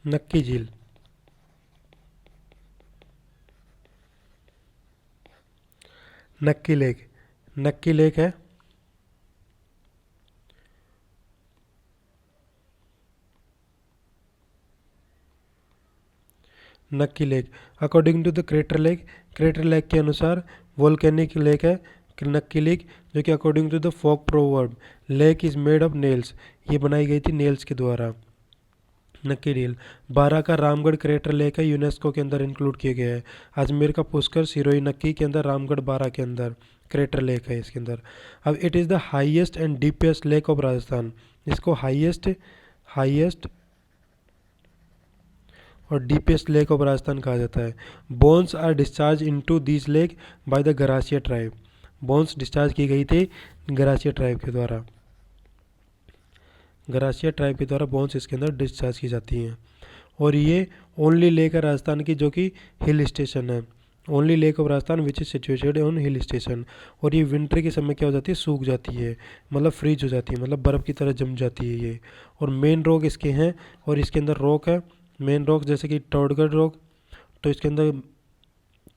नक्की झील, नक्की लेक, नक्की लेक है। Nakki lake according to the crater lake के अनुसार वोल्केनिक लेक है नक्की लेक, जो कि according to the folk proverb lake is made of nails, ये बनाई गई थी नेल्स के द्वारा। नक्की झील बारह का रामगढ़ क्रेटर लेक है, यूनेस्को के अंदर इंक्लूड किया गया है। अजमेर का पुष्कर सिरोही नक्की के अंदर, रामगढ़ बारह के अंदर क्रेटर लेक है इसके अंदर। अब it is the highest and deepest lake of Rajasthan, इसको हाईएस्ट हाईएस्ट और डीपेस्ट लेक ऑफ राजस्थान कहा जाता है। Bones are discharge into this lake by the Garasia tribe, bones discharge की गई थी गरासिया ट्राइब के द्वारा, गरासिया ट्राइब के द्वारा बोन्स इसके अंदर डिस्चार्ज की जाती हैं। और ये ओनली लेक है राजस्थान की जो कि हिल स्टेशन है, only lake of Rajasthan which is situated on hill station. और ये विंटर के समय क्या हो जाती है, सूख जाती है, मतलब फ्रीज हो जाती है, मतलब बर्फ़ की तरह जम जाती है ये। और मेन रॉक इसके हैं, और इसके अंदर रॉक है मेन रॉक, जैसे कि टोडगढ़ रॉक, तो इसके अंदर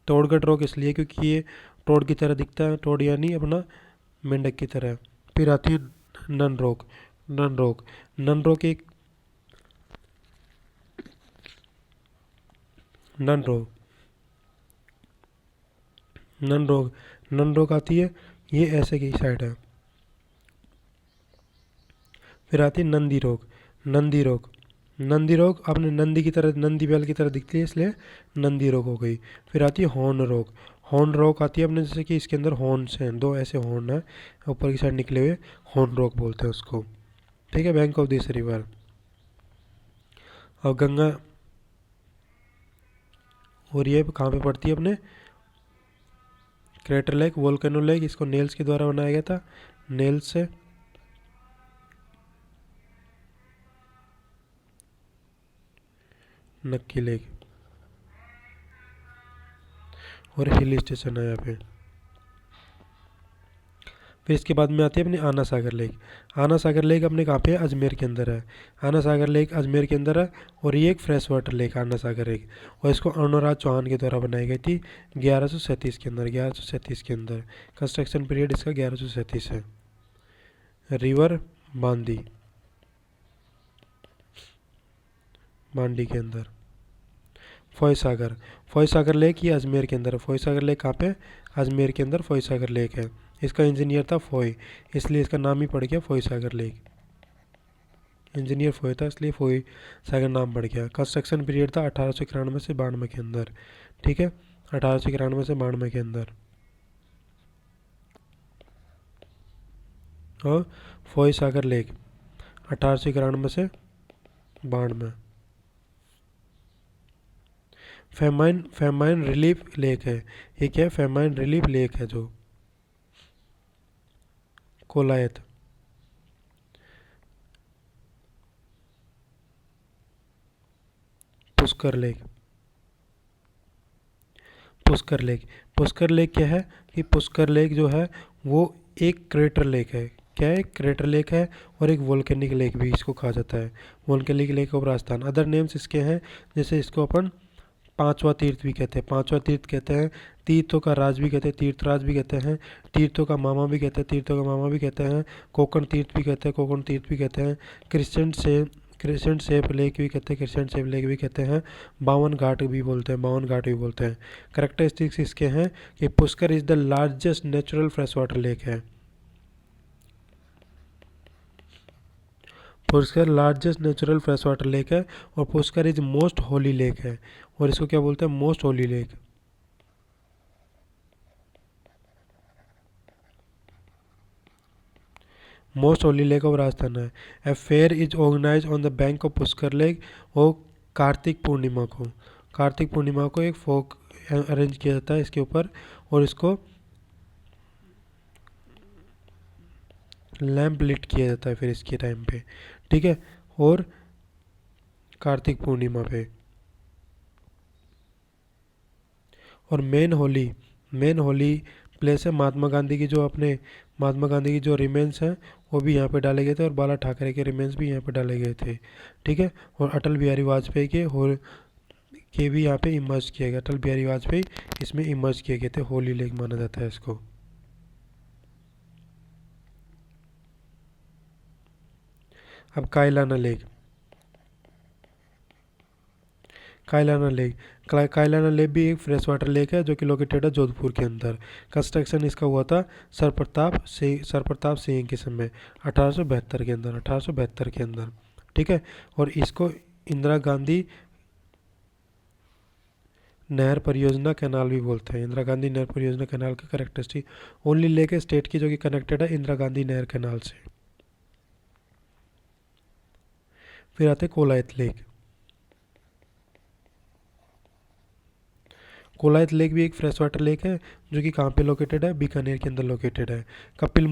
टोडगढ़ रॉक इसलिए क्योंकि ये टोड की तरह दिखता है, टोड यानी अपना मेंढक की तरह। फिर आती है नन रॉक, नन रॉक, नन रॉक एक नन रॉक नन रॉक नन रॉक आती है, ये ऐसे की साइड है। फिर आती है Nandi rock, Nandi rock, Nandi rock अपने नंदी की तरह, नंदी बैल की तरह दिखती है इसलिए नंदी रॉक हो गई। फिर आती है हॉर्न रॉक, हॉर्न रॉक आती है अपने, जैसे कि इसके अंदर हॉर्न्स हैं, दो ऐसे हॉर्न हैं ऊपर की साइड निकले हुए, हॉर्न रॉक बोलते हैं उसको। ठीक है, बैंक ऑफ दिस रिवर। और गंगा, और ये कहाँ पे पड़ती है अपने, क्रेटर लेक, वोल्केनो लेक, इसको नेल्स के द्वारा बनाया गया था, नेल्स से। नक्की लेक और हिल स्टेशन है यहाँ पे। फिर इसके बाद में आती है अपनी आना सागर लेक, आना सागर लेक अपने कहाँ पे है, अजमेर के अंदर है। आना सागर लेक अजमेर के अंदर है, और ये एक फ्रेश वाटर लेक आना सागर लेक, और इसको अरुणराज चौहान के द्वारा बनाई गई थी 1137 के अंदर, 1137 के अंदर। कंस्ट्रक्शन पीरियड इसका 1137 है। रिवर बांदी, बांडी के अंदर। फोय सागर, फोय सागर लेक ये अजमेर के अंदर है। फोय सागर लेक कहाँ पे है, अजमेर के अंदर फोय सागर लेक है। इसका इंजीनियर था फोय, इसलिए इसका नाम ही पड़ गया फोय सागर लेक, इंजीनियर फोय था इसलिए फोय सागर नाम पड़ गया। कंस्ट्रक्शन पीरियड था 1891 से 92 के अंदर। ठीक है, 1891 से 92 के अंदर। और फोय सागर लेक 1891 से 92। फेमाइन, फेमाइन रिलीफ लेक है, ये क्या है, फेमाइन रिलीफ लेक है जो Kolayat. Pushkar lake, Pushkar lake, Pushkar lake क्या है कि पुष्कर लेक जो है वो एक क्रेटर लेक है। क्या है, क्रेटर लेक है, और एक वोल्केनिक लेक भी इसको कहा जाता है, volcanic lake of Rajasthan. Other names इसके हैं, जैसे इसको अपन पांचवा तीर्थ भी कहते हैं, पांचवा तीर्थ कहते हैं, तीर्थों का राज भी कहते हैं, तीर्थराज भी कहते हैं, तीर्थों का मामा भी कहते हैं, तीर्थों का मामा भी कहते हैं, कोकण तीर्थ भी कहते हैं, कोकण तीर्थ भी कहते हैं, क्रिसेंट सेप लेक भी कहते हैं, क्रिसेंट सेप लेक भी कहते हैं, बावन घाट भी बोलते हैं, बावन घाट भी बोलते हैं। करेक्टरिस्टिक्स इसके हैं कि Pushkar is the largest natural fresh water lake है, Pushkar largest natural fresh water lake है, और Pushkar is most holy lake है, और इसको क्या बोलते हैं, most holy lake. Most holy lake of Rajasthan है। A fair is organise on the bank of Pushkar lake, और कार्तिक पूर्णिमा को, कार्तिक पूर्णिमा को एक फोक अरेंज किया जाता है इसके ऊपर, और इसको लैंप लिट किया जाता है फिर इसके टाइम पे। ठीक है, और कार्तिक पूर्णिमा पे। और मेन होली प्लेस है। महात्मा गांधी की जो रिमेन्स हैं वो भी यहाँ पे डाले गए थे, और बाला ठाकरे के रिमेन्स भी यहाँ पे डाले गए थे, ठीक है। और अटल बिहारी वाजपेयी के भी यहाँ पे इमर्ज किए गए। अटल बिहारी वाजपेयी इसमें इमर्ज किए गए थे, होली लेक माना जाता है इसको। अब कायलाना लेक। कायलाना लेक भी एक फ्रेश वाटर लेक है जो कि लोकेटेड है जोधपुर के अंदर। कंस्ट्रक्शन इसका हुआ था सर प्रताप सिंह के समय 1872 के अंदर, ठीक है। और इसको इंदिरा गांधी नहर परियोजना कैनाल भी बोलते हैं। इंदिरा गांधी नहर परियोजना कैनाल का करेक्टरिस्टिक ओनली लेक है स्टेट की जो कि कनेक्टेड है इंदिरा गांधी नहर कैनाल से। फिर आते कोलायत लेक। कोलायत लेक भी एक फ्रेश वाटर लेक है जो कि कहाँ पे लोकेटेड है, बीकानेर के अंदर लोकेटेड है। कपिल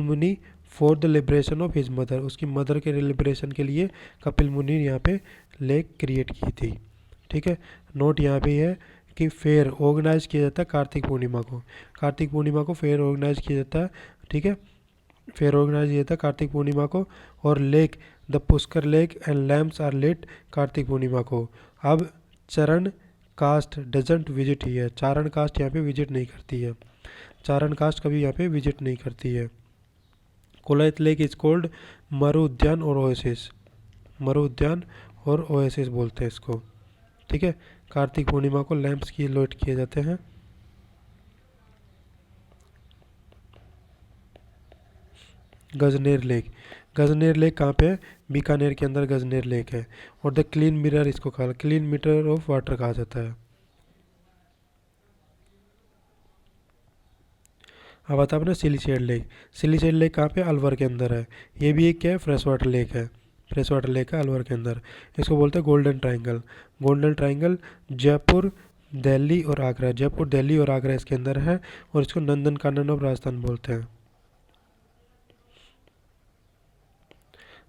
मुनि for the liberation of his mother, उसकी मदर के लिबरेशन के लिए कपिल मुनि ने यहाँ पे लेक क्रिएट की थी, ठीक है। नोट यहाँ पे है कि फेयर ऑर्गेनाइज किया जाता है कार्तिक पूर्णिमा को फेयर ऑर्गेनाइज किया जाता है, ठीक है। फेयर ऑर्गेनाइज किया जाता है कार्तिक पूर्णिमा को। और lake the Pushkar lake and lamps are lit Kartik Purnima को। अब Charan caste doesn't visit here, Charan caste यहाँ पे विजिट नहीं करती है, चारण कास्ट कभी यहाँ पे विजिट नहीं करती है। कोलायत लेक इज कोल्ड मरु उद्यान और ओएसिस बोलते हैं इसको, ठीक है। कार्तिक पूर्णिमा को लैंप्स की लाइट किए जाते हैं। गजनेर लेक कहाँ पे है, बीकानेर के अंदर गजनेर लेक है। और द क्लीन मिरर इसको कहा, क्लीन मिरर ऑफ वाटर कहा जाता है। अब आता है अपना सिलीसेड लेक कहाँ पे, अलवर के अंदर है। ये भी एक क्या है, फ्रेश वाटर लेक है अलवर के अंदर। इसको बोलते हैं गोल्डन ट्राइंगल। जयपुर दिल्ली और आगरा इसके अंदर है। और इसको नंदन कानन ऑफ राजस्थान बोलते हैं।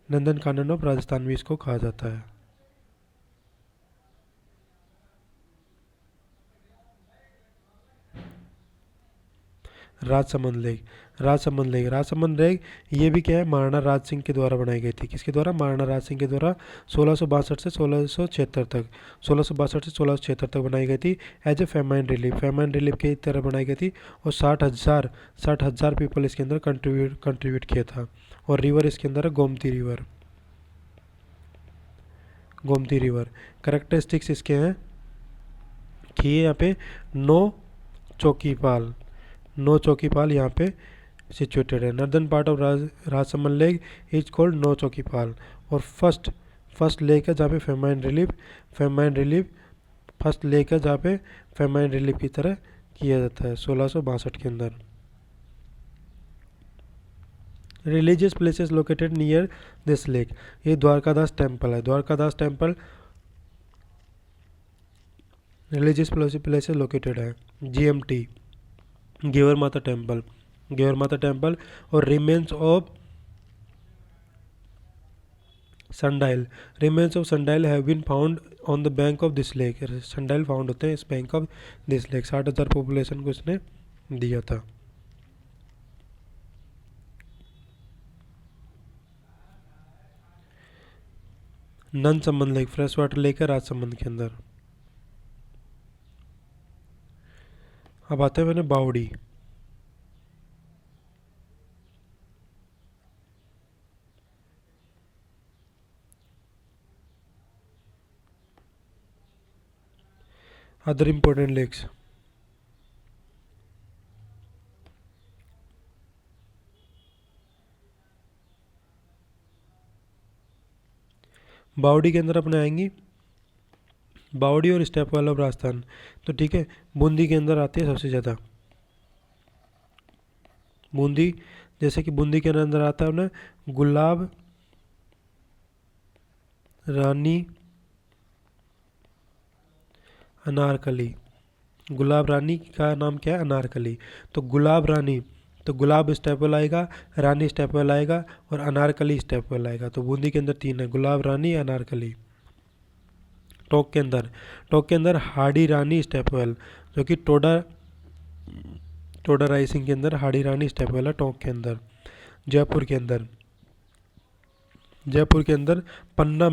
नंदन कानन ऑफ राजस्थान भी इसको कहा जाता है। राजसमंद लेक ये भी क्या है, महाराणा राज सिंह के द्वारा बनाई गई थी। किसके द्वारा, महाराणा राज सिंह के द्वारा 1662 से 1676 तक बनाई गई थी। एज ए फेमाइन रिलीफ की तरह बनाई गई थी। और 60,000 पीपल इसके अंदर कंट्रीब्यूट किया था। और रिवर इसके अंदर है गोमती रिवर। करेक्टरिस्टिक्स इसके हैं कि यहाँ पे 9 चौकीपाल यहाँ पे सिचुएटेड है। Northern part of Rajsamand lake is called 9 Chaukipal. और फर्स्ट लेक है जहाँ पे फेमाइन रिलीफ फर्स्ट लेक है जहाँ पे फेमाइन रिलीफ की तरह किया जाता है 1662 के अंदर। Religious places located near this lake, ये द्वारकादास टेम्पल है। रिलीजियस प्लेसेस लोकेटेड है। GMT Ghevar Mata temple. और remains of sundial have been found on the bank of this lake. Sundial found होते हैं इस bank of this lake. 60,000 population को इसने दिया था। नन संबंध लेक फ्रेश वाटर लेक है राजसमंद के अंदर। अब आते हैं मैंने बावड़ी। अदर इम्पोर्टेंट लेक्स, बावड़ी के अंदर अपने आएंगी बावड़ी और स्टेप वेल ऑफ राजस्थान। तो ठीक है, बूंदी के अंदर आती है सबसे ज़्यादा बूंदी। जैसे कि बूंदी के अंदर आता है ना गुलाब रानी अनारकली। गुलाब रानी का नाम क्या है, अनारकली। तो गुलाब रानी, तो गुलाब स्टेपल आएगा, रानी स्टेपल आएगा और अनारकली स्टेपल आएगा। तो बूंदी के अंदर 3 है, गुलाब रानी अनारकली, टोंक के अंदर हाड़ी रानी स्टेपवेल, जो कि टोडा राइसिंग के अंदर हाड़ी रानी स्टेपवेल है टोंक के अंदर। जयपुर के अंदर पन्ना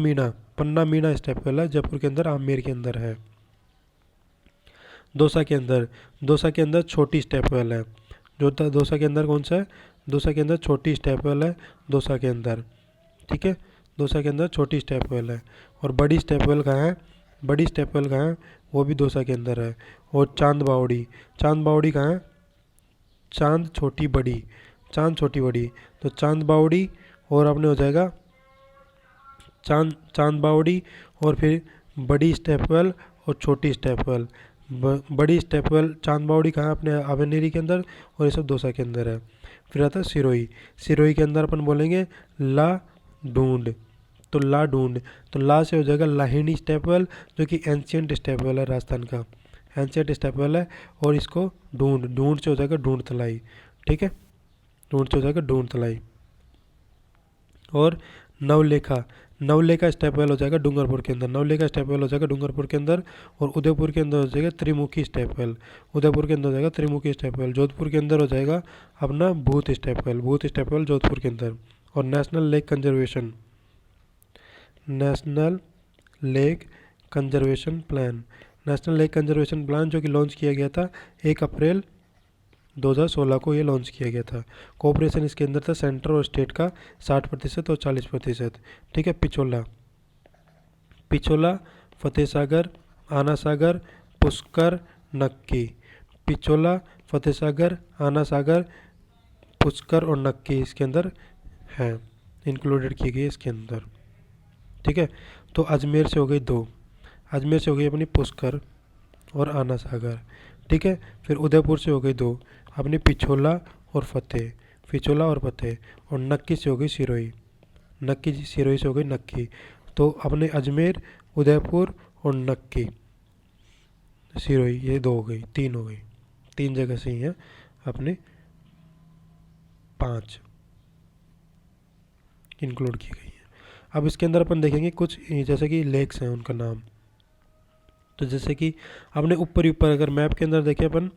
मीना स्टेपवेल है, जयपुर के अंदर आमेर के अंदर है। दौसा के अंदर छोटी स्टेपवेल है। दौसा के अंदर कौन सा है? दौसा के अंदर छोटी स्टेपवेल है, दौसा के अंदर, ठीक है, दौसा के अंदर छोटी स्टेपवेल है। और बड़ी स्टेपवेल कहाँ है? बड़ी स्टेपवेल कहाँ है? वो भी दौसा के अंदर है। और चांद बावड़ी कहाँ है? चांद छोटी बड़ी, तो चांद बावड़ी और अपने हो जाएगा चांद बावड़ी और फिर बड़ी स्टेपवेल और छोटी स्टेपवेल। बड़ी स्टेपवेल चांद बावड़ी कहाँ है? अपने आवेनेरी के अंदर, और ये सब दौसा के अंदर है। फिर आता है सिरोही के अंदर अपन बोलेंगे ला ढूंढ, तो ला से हो जाएगा लाहिनी स्टेपवेल, जो कि एंशियंट स्टेपवेल है राजस्थान का, एंशियंट स्टेपवेल है। और इसको ढूंढ से हो जाएगा ढूंढ तलाई, ठीक है, ढूंढ से हो जाएगा ढूंढ तलाई। और नवलेखा स्टेपवेल हो जाएगा डूंगरपुर के अंदर, नवलेखा स्टेपवेल हो जाएगा डूंगरपुर के अंदर। और उदयपुर के अंदर हो जाएगा त्रिमुखी स्टेपवेल, उदयपुर के अंदर हो जाएगा त्रिमुखी स्टेपवेल। जोधपुर के अंदर हो जाएगा अपना भूत स्टेपवेल जोधपुर के अंदर। और नेशनल लेक कंजर्वेशन प्लान जो कि लॉन्च किया गया था 1 अप्रैल 2016 को, ये लॉन्च किया गया था। कोऑपरेशन इसके अंदर था सेंटर और स्टेट का 60% और 40%, ठीक है। पिछोला, फतेह सागर, आना सागर, पुष्कर, नक्की। पिछोला, फतेह सागर, आना सागर, पुष्कर और नक्की इसके अंदर है, इंक्लूडेड की गई इसके अंदर, ठीक है। तो अजमेर से हो गई 2, अजमेर से हो गई अपनी पुष्कर और आना सागर, ठीक है। फिर उदयपुर से हो गई 2 अपनी पिछोला और फतेह, और नक्की से हो गई सिरोही, सिरोही से हो गई नक्की। तो अपने अजमेर, उदयपुर और नक्की, सिरोही, ये 2 हो गई, 3 हो गई, 3 जगह से ही है अपने 5 इंक्लूड की गई है। अब इसके अंदर अपन देखेंगे कुछ जैसे कि लेक्स हैं उनका नाम। तो जैसे कि अपने ऊपर अगर मैप के अंदर देखें अपन,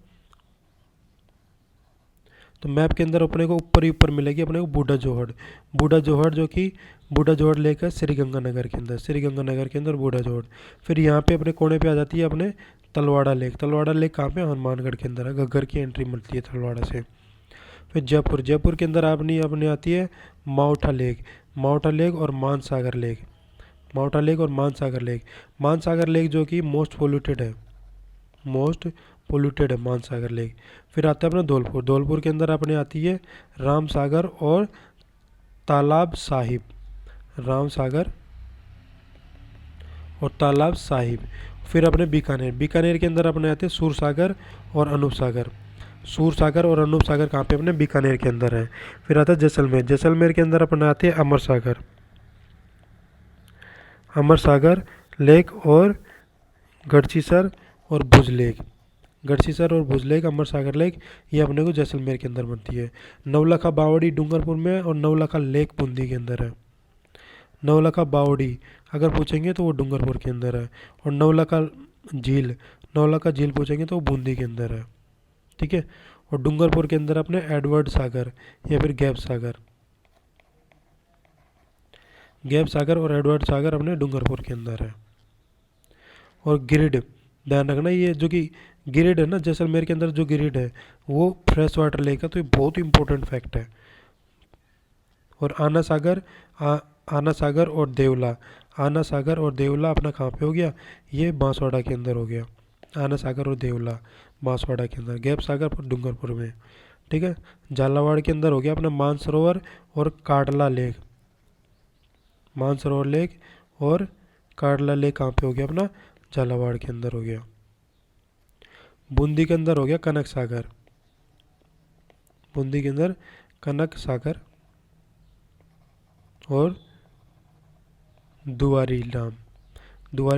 तो मैप के अंदर अपने को ऊपर मिलेगी अपने को बूढ़ा जोहड़, जो कि बूढ़ा जोहड़ लेक है श्रीगंगानगर के अंदर बूढ़ा जोहड़। फिर यहाँ पे अपने कोने पे आ जाती है अपने तलवाड़ा लेक कहाँ पे? हनुमानगढ़ के अंदर है, घग्गर की एंट्री मिलती है तलवाड़ा से। फिर जयपुर के अंदर अपनी आती है माउठा लेक और मानसागर लेक, मानसागर लेक जो कि मोस्ट पोल्यूटेड है मानसागर लेक। फिर आता है अपना धौलपुर के अंदर अपने आती है राम सागर और तालाब साहिब। फिर अपने बीकानेर के अंदर अपने आते हैं सूरसागर और अनूप सागर कहाँ पे? अपने बीकानेर के अंदर है। फिर आता है जैसलमेर के अंदर अपने आते हैं अमर सागर लेक और गढ़सीसर और भुज लेक, अमर सागर लेक, ये अपने को जैसलमेर के अंदर बनती है। नवलखा बावड़ी डूंगरपुर में और नवलखा लेक बूंदी के अंदर है। नवलखा बावड़ी अगर पूछेंगे तो वो डूंगरपुर के अंदर है। और नवलखा झील पूछेंगे तो वो बूंदी के अंदर है, ठीक है। और डूंगरपुर के अंदर अपने एडवर्ड सागर या फिर गैप सागर और एडवर्ड सागर अपने डूंगरपुर के अंदर है। और गिरिड, ध्यान रखना ये जो कि गिरिड है ना, जैसलमेर के अंदर जो गिरिड है वो फ्रेश वाटर लेक है, तो ये बहुत ही इंपॉर्टेंट फैक्ट है। और आना सागर और देवला अपना कहाँ पे हो गया? ये बांसवाड़ा के अंदर हो गया। आना सागर और देवला बांसवाड़ा के अंदर, गैप सागर डूंगरपुर में, ठीक है। झालावाड़ के अंदर हो गया अपना मानसरोवर और काडला लेक, और काडला लेक कहाँ पे हो गया? अपना झालावाड़ के अंदर हो गया। बूंदी के अंदर हो गया कनक सागर और दुआरी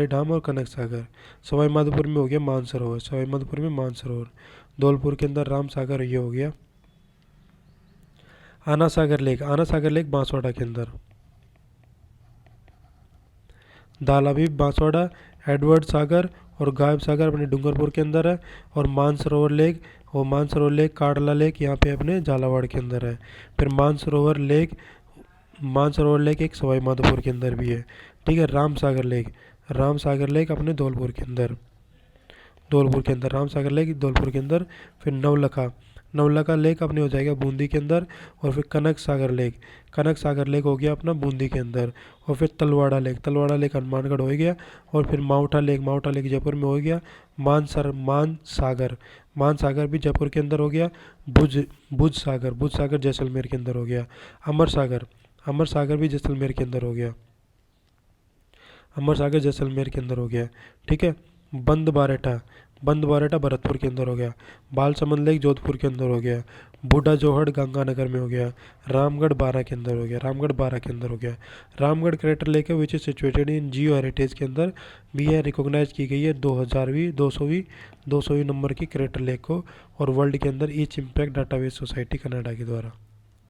धाम और कनक सागर। सवाई माधोपुर में हो गया मानसरोवर, धौलपुर के अंदर राम सागर, ये हो गया। आना सागर लेक बांसवाड़ा के अंदर, दालाबीब बांसवाड़ा एडवर्ड सागर और गायब सागर अपने डूंगरपुर के अंदर है। और मानसरोवर लेक कार्ला लेक यहाँ पे अपने झालावाड़ के अंदर है। फिर मानसरोवर लेक एक सवाई माधोपुर के अंदर भी है। ठीक है। राम सागर लेक अपने धौलपुर के अंदर राम सागर लेक धौलपुर के अंदर। फिर नवलखा लेक अपने हो जाएगा बूंदी के अंदर। और फिर कनक सागर लेक हो गया अपना बूंदी के अंदर। और फिर तलवाड़ा लेक हनुमानगढ़ हो गया। और फिर माउंटा लेक जयपुर में हो गया। मान सागर भी जयपुर के अंदर हो गया। बुज सागर जैसलमेर के अंदर हो गया। अमर सागर भी जैसलमेर के अंदर हो गया। ठीक है। बंद बारेटा भरतपुर के अंदर हो गया। बालसमंद लेक जोधपुर के अंदर हो गया। बूढ़ा जोहड़ गंगानगर में हो गया। रामगढ़ बारा के अंदर हो गया। रामगढ़ क्रेटर लेक है which is situated in Jio heritage के अंदर भी है, रिकॉग्नाइज की गई है 200वीं नंबर की क्रेटर लेक को, और वर्ल्ड के अंदर each impact database society Canada के द्वारा।